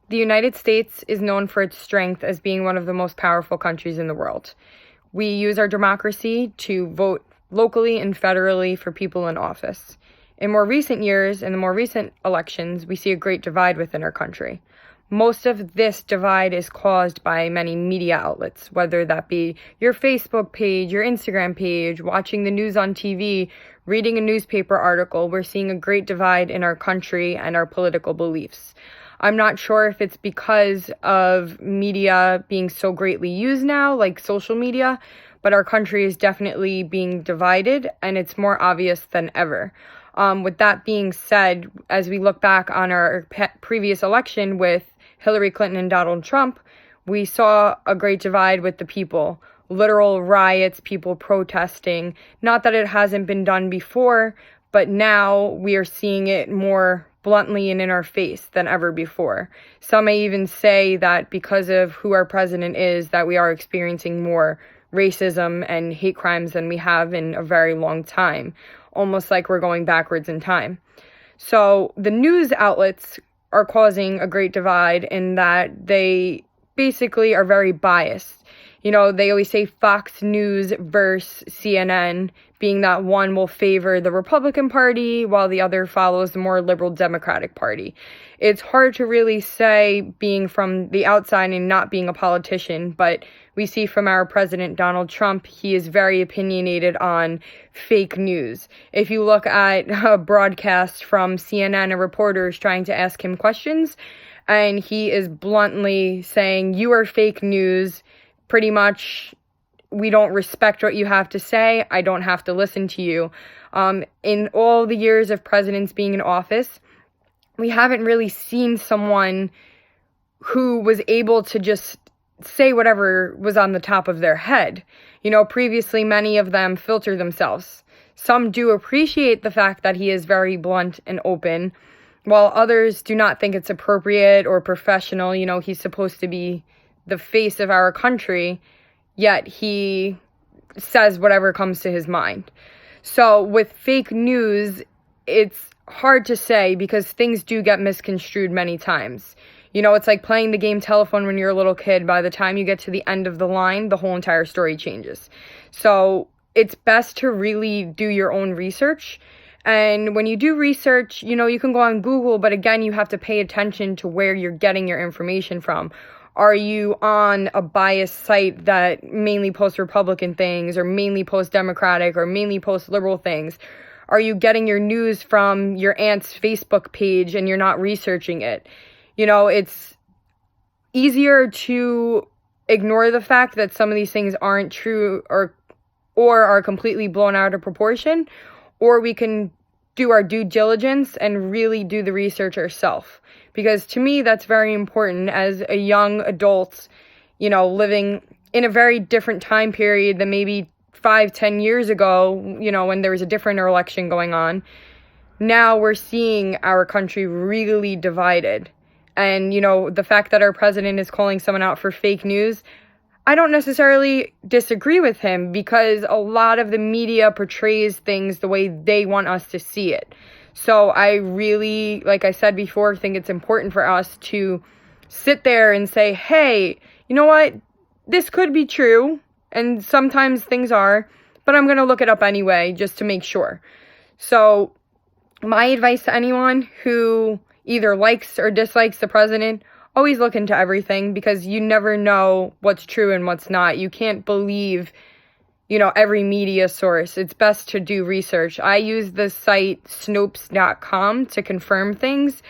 The United States is known for its strength as being one of the most powerful countries in the world. We use our democracy to vote locally and federally for people in office. In more recent years, in the more recent elections, we see a great divide within our country. Most of this divide is caused by many media outlets, whether that be your Facebook page, your Instagram page, watching the news on TV, reading a newspaper article. We're seeing a great divide in our country and our political beliefs. I'm not sure if it's because of media being so greatly used now, like social media, but our country is definitely being divided, and it's more obvious than ever. With that being said, as we look back on our previous election with Hillary Clinton and Donald Trump, we saw a great divide with the people. Literal riots, people protesting. Not that it hasn't been done before, but now we are seeing it more bluntly and in our face than ever before. Some may even say that because of who our president is, that we are experiencing more racism and hate crimes than we have in a very long time, almost like we're going backwards in time. So the news outlets are causing a great divide in that they basically are very biased. You know, they always say Fox News versus CNN, being that one will favor the Republican Party while the other follows the more liberal Democratic Party. It's hard to really say, being from the outside and not being a politician, but we see from our president, Donald Trump, he is very opinionated on fake news. If you look at a broadcast from CNN, a reporter is trying to ask him questions, and he is bluntly saying, "You are fake news. Pretty much, we don't respect what you have to say. I don't have to listen to you." In all the years of presidents being in office, we haven't really seen someone who was able to just say whatever was on the top of their head. You know, previously, many of them filter themselves. Some do appreciate the fact that he is very blunt and open, while others do not think it's appropriate or professional. You know, he's supposed to be the face of our country, yet he says whatever comes to his mind. So with fake news, it's hard to say because things do get misconstrued many times. You know, it's like playing the game telephone when you're a little kid. By the time you get to the end of the line, the whole entire story changes. So it's best to really do your own research. And when you do research, you know, you can go on Google, but again, you have to pay attention to where you're getting your information from. Are you on a biased site that mainly posts Republican things or mainly posts Democratic or mainly posts liberal things? Are you getting your news from your aunt's Facebook page and you're not researching it? You know, it's easier to ignore the fact that some of these things aren't true or are completely blown out of proportion, or we can do our due diligence and really do the research ourselves. Because to me, that's very important as a young adult, you know, living in a very different time period than maybe 5-10 years ago, you know, when there was a different election going on. Now we're seeing our country really divided. And, you know, the fact that our president is calling someone out for fake news, I don't necessarily disagree with him because a lot of the media portrays things the way they want us to see it. So I really, like I said before, think it's important for us to sit there and say, hey, you know what? This could be true, and sometimes things are, but I'm going to look it up anyway just to make sure. So my advice to anyone who either likes or dislikes the president, always look into everything because you never know what's true and what's not. You can't believe, you know, every media source. It's best to do research. I use the site Snopes.com to confirm things.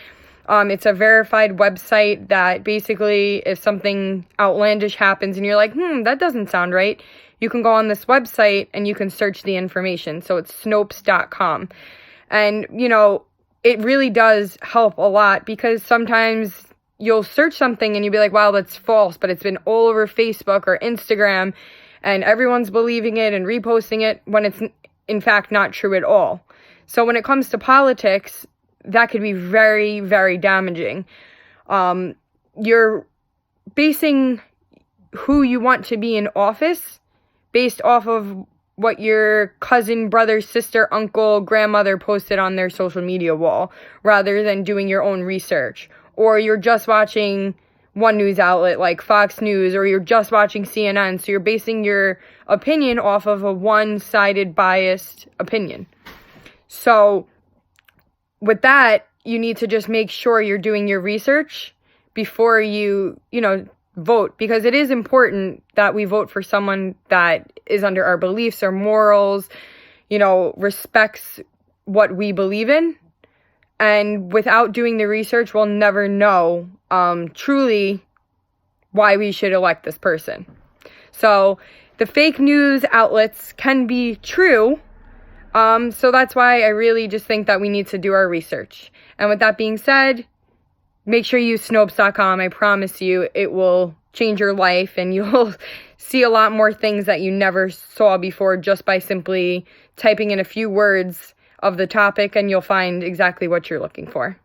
It's a verified website that basically, if something outlandish happens and you're like, that doesn't sound right, you can go on this website and you can search the information. So it's Snopes.com. And, you know, it really does help a lot because sometimes you'll search something and you'll be like, wow, that's false, but it's been all over Facebook or Instagram and everyone's believing it and reposting it when it's in fact not true at all. So when it comes to politics, that could be very, very damaging. You're basing who you want to be in office based off of what your cousin, brother, sister, uncle, grandmother posted on their social media wall, rather than doing your own research. or you're just watching one news outlet like Fox News, or you're just watching CNN. So you're basing your opinion off of a one-sided, biased opinion. So with that, you need to just make sure you're doing your research before you vote, because it is important that we vote for someone that is under our beliefs or morals, respects what we believe in. And without doing the research, we'll never know truly why we should elect this person. So the fake news outlets can be true. So that's why I really just think that we need to do our research. And with that being said, make sure you use Snopes.com. I promise you it will change your life, and you'll see a lot more things that you never saw before just by simply typing in a few words of the topic, and you'll find exactly what you're looking for.